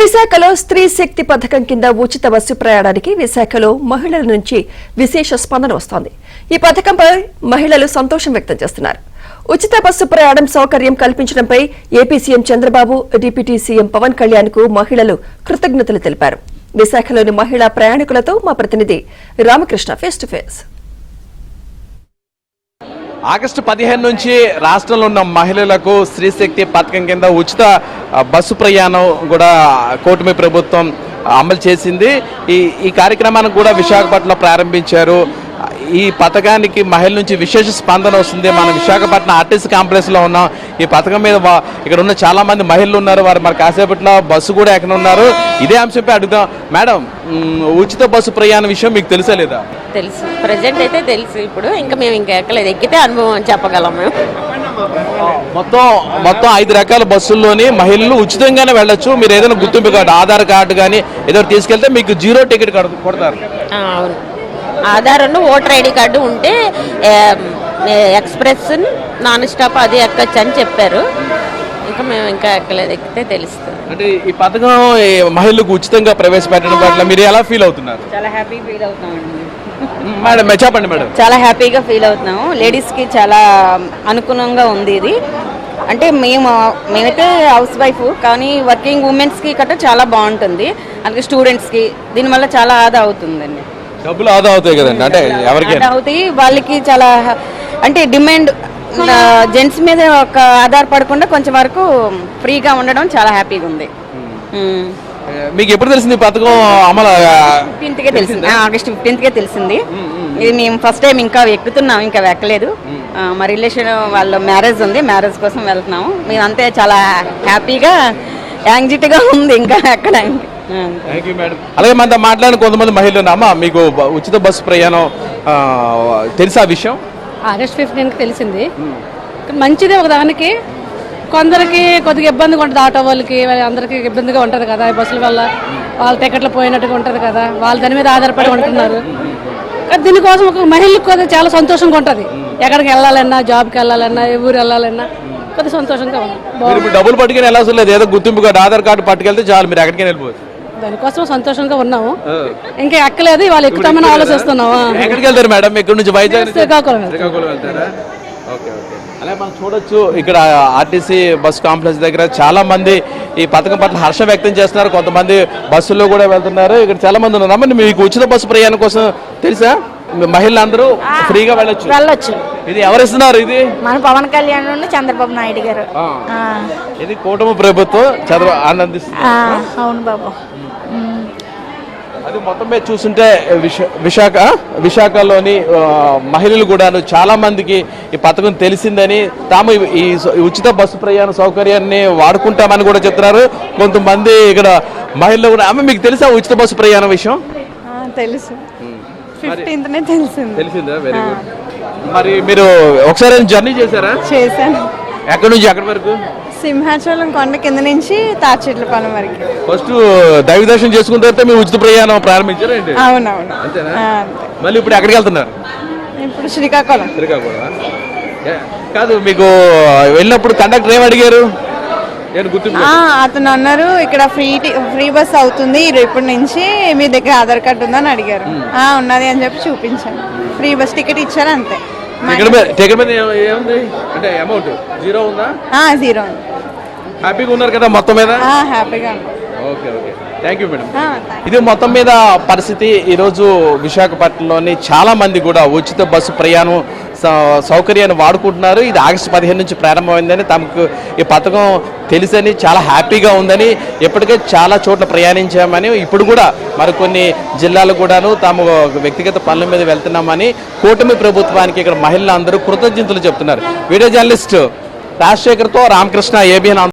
విశాఖలో స్త్రీ శక్తి పథకం కింద ఉచిత బస్సు ప్రయాణానికి విశాఖలో మహిళల నుంచి విశేష స్పందన వస్తోంది. ఈ పథకంపై మహిళలు సంతోషం వ్యక్తం చేస్తున్నారు. ఉచిత బస్సు ప్రయాణం సౌకర్యం కల్పించడంపై AP CM Chandrababu, deputy CM Pawan Kalyan కు మహిళలు కృతజ్ఞతలు తెలిపారు. విశాఖలోని మహిళా ప్రయాణికులతో మా ప్రతినిధి Ramakrishna face to face. August 15 నుంచి రాష్ట్రంలో ఉన్న మహిళలకు స్త్రీశక్తి పథకం కింద ఉచిత బస్సు ప్రయాణం కూడా కూటమి ప్రభుత్వం అమలు చేసింది. ఈ కార్యక్రమాన్ని కూడా విశాఖపట్నంలో ప్రారంభించారు. ఈ పథకానికి మహిళల నుంచి విశేష స్పందన వస్తుంది. మనం విశాఖపట్నం ఆర్టీసీ కాంప్లెక్స్ లో ఉన్నాం. ఈ పథకం మీద ఇక్కడ ఉన్న చాలా మంది మహిళలు ఉన్నారు. వారు మరి కాసేపట్లో బస్సు కూడా ఎక్కనున్నారు. ఇదే అంశంపై అడుగుదాం. మేడం, ఉచిత బస్సు ప్రయాణ విషయం మీకు తెలుసా లేదా? తెలుసు, ప్రజెంట్ అయితే తెలుసు. ఇప్పుడు మేము ఇంకా ఎక్కలేదు, ఎక్కితే అనుభవం అని చెప్పగలం. మేము మొత్తం 5 రకాల బస్సుల్లోని మహిళలు ఉచితంగానే వెళ్ళొచ్చు. మీరు ఏదైనా గుర్తింపు కార్డు, ఆధార్ కార్డు కానీ ఏదో తీసుకెళ్తే మీకు 0 టికెట్ కొడతారు. అవును, ఆధార్ ఓటర్ ఐడి కార్డు ఉంటే ఎక్స్ప్రెస్ నాన్ స్టాప్ అది ఎక్కొచ్చు అని చెప్పారు. ఇంకా మేము ఇంకా ఎక్కలేదు, ఎక్కితే తెలుస్తుంది. అంటే ఈ పథకం మహిళలకు ఉచితంగా ప్రవేశపెట్టడం పట్ల మీరు ఎలా ఫీల్ అవుతున్నారు? చాలా హ్యాపీగా ఫీల్ అవుతున్నామండి. మేడం చెప్పండి. మేడం, చాలా హ్యాపీగా ఫీల్ అవుతున్నాము. లేడీస్కి చాలా అనుకూలంగా ఉంది ఇది. అంటే మేమైతే హౌస్ వైఫ్, కానీ వర్కింగ్ ఉమెన్స్కి గట్రా చాలా బాగుంటుంది. అందుకే స్టూడెంట్స్కి దీనివల్ల చాలా ఆదా అవుతుందండి. డబ్బులు ఆదా అవుతాయి కదండి. అంటే ఎవరికి అవుతాయి, వాళ్ళకి చాలా అంటే డిమాండ్ జెంట్స్ మీద ఒక ఆధారపడకుండా కొంచెం వరకు ఫ్రీగా ఉండడం చాలా హ్యాపీగా ఉంది. మీకు ఎప్పుడు తెలిసింది ఈ పథకం అమలు? 15కే తెలిసింది, ఆగస్టు 15కే తెలిసింది. ఇది మేము ఫస్ట్ టైం ఇంకా ఎక్కుతున్నాం, ఇంకా ఎక్కలేదు. మా రిలేషన్ వాళ్ళ మ్యారేజ్ ఉంది, మ్యారేజ్ కోసం వెళ్తున్నాము. మేము అంతే చాలా హ్యాపీగా యాంగ్జైటీగా ఉంది ఇంకా ఎక్కడానికి. అలాగే మనతో మాట్లాడిన కొంతమంది మహిళలు, అమ్మ మీకు ఉచిత బస్సు ప్రయాణం తెలుసా విషయం? ఆగస్ట్ 15కి తెలిసింది. మంచిదే ఒకదానికి. కొందరికి కొద్దిగా ఇబ్బందిగా ఉంటుంది, ఆటో వాళ్ళకి అందరికి ఇబ్బందిగా ఉంటుంది కదా ఈ బస్సుల వల్ల. వాళ్ళ టికెట్లు పోయినట్టుగా ఉంటుంది కదా, వాళ్ళ దాని మీద ఆధారపడి ఉంటున్నారు. దీనికోసం ఒక మహిళలకు కొద్దిగా చాలా సంతోషంగా ఉంటుంది. ఎక్కడికి వెళ్ళాలన్నా, జాబ్కి వెళ్ళాలన్నా, ఏ ఊరు వెళ్ళాలన్నా కొద్దిగా సంతోషంగా ఉంది. డబ్బులు పట్టుకుని వెళ్ళాల్సిన లేదు, ఏదో గుర్తింపు కార్డు, ఆధార్ కార్డు పట్టుకెళ్తే చాలు, మీరు ఎక్కడికి వెళ్ళిపోవచ్చు. దానికోసం సంతోషంగా ఉన్నాము. ఇంకా ఎక్కలేదు, వాళ్ళు ఎక్కుతామని ఆలోచిస్తున్నాము. ఎక్కడికి వెళ్తారు మేడం? ఇక్కడ నుంచి వైజాగ్, శ్రీకాకుళం వెళ్తారా? అలాగే మనం చూడొచ్చు, ఇక్కడ ఆర్టీసీ బస్ కాంప్లెక్స్ దగ్గర చాలా మంది ఈ పథకం పట్ల హర్షం వ్యక్తం చేస్తున్నారు. కొంతమంది బస్సుల్లో కూడా వెళ్తున్నారు. ఇక్కడ చాలా మంది ఉన్నారు. మీకు ఉచిత బస్సు ప్రయాణం కోసం తెలుసా? మహిళలందరూ ఫ్రీగా వెళ్ళొచ్చు. ఇది ఎవరు ఇస్తున్నారు? ఇది మన పవన్ కళ్యాణ్, చంద్రబాబు నాయుడు గారు. ఇది కూటమి ప్రభుత్వం ఆనందిస్తుంది. అవును బాబు. అది మొత్తం మీద చూస్తుంటే విశాఖలోని మహిళలు కూడా చాలా మందికి ఈ పథకం తెలిసిందని, తాము ఈ ఉచిత బస్సు ప్రయాణ సౌకర్యాన్ని వాడుకుంటామని కూడా చెప్తున్నారు. కొంతమంది ఇక్కడ మహిళలు కూడా, అమ్మ మీకు తెలుసా ఉచిత బస్సు ప్రయాణం విషయం? తెలుసు, 15నే తెలిసిందా? Very good. మరి మీరు ఒకసారి జర్నీ చేశారా? చేశాను. ఎక్కడి నుంచి ఎక్కడి వరకు? సింహాచలం కొండ కింద నుంచి తాచెట్లపాలెం వరకు. ఫస్ట్ దైవ దర్శనం చేసుకున్న తర్వాత మీరు ఉచిత ప్రయాణం ప్రారంభించారండి? అవునవును. అంతేనా? మళ్ళీ ఇప్పుడు ఎక్కడికి వెళ్తున్నారు? ఇప్పుడు శ్రీకాకుళం. కాదు, మీకు వెళ్ళినప్పుడు కండక్టర్ ఏం అడిగారు? అతను అన్నారు, ఇక్కడ ఫ్రీ బస్ అవుతుంది ఇప్పటి నుంచి, మీ దగ్గర ఆధార్ కార్డు ఉందని అడిగారు. ఉన్నది అని చెప్పి చూపించాను. ఫ్రీ బస్ టికెట్ ఇచ్చారు, అంతే. టికెట్ మీద ఏముంది అంటే అమౌంట్ 0 ఉందా? 0 ఉంది. హ్యాపీగా ఉన్నారు కదా మొత్తం మీద? హ్యాపీగా. Okay, thank you madam. ఇది మొత్తం మీద పరిస్థితి. ఈరోజు విశాఖపట్నంలోని చాలా మంది కూడా ఉచిత బస్సు ప్రయాణం సౌకర్యాన్ని వాడుకుంటున్నారు. ఇది ఆగస్టు 15 నుంచి ప్రారంభమైందని, తమకు ఈ పథకం తెలుసని, చాలా హ్యాపీగా ఉందని, ఇప్పటికే చాలా చోట్ల ప్రయాణించామని, ఇప్పుడు కూడా మరికొన్ని జిల్లాలు కూడాను తాము వ్యక్తిగత పనుల మీద వెళ్తున్నామని కూటమి ప్రభుత్వానికి ఇక్కడ మహిళలందరూ కృతజ్ఞతలు చెప్తున్నారు. వీడియో జర్నలిస్ట్ రాజశేఖర్తో రామకృష్ణ, ఏబిఎన్.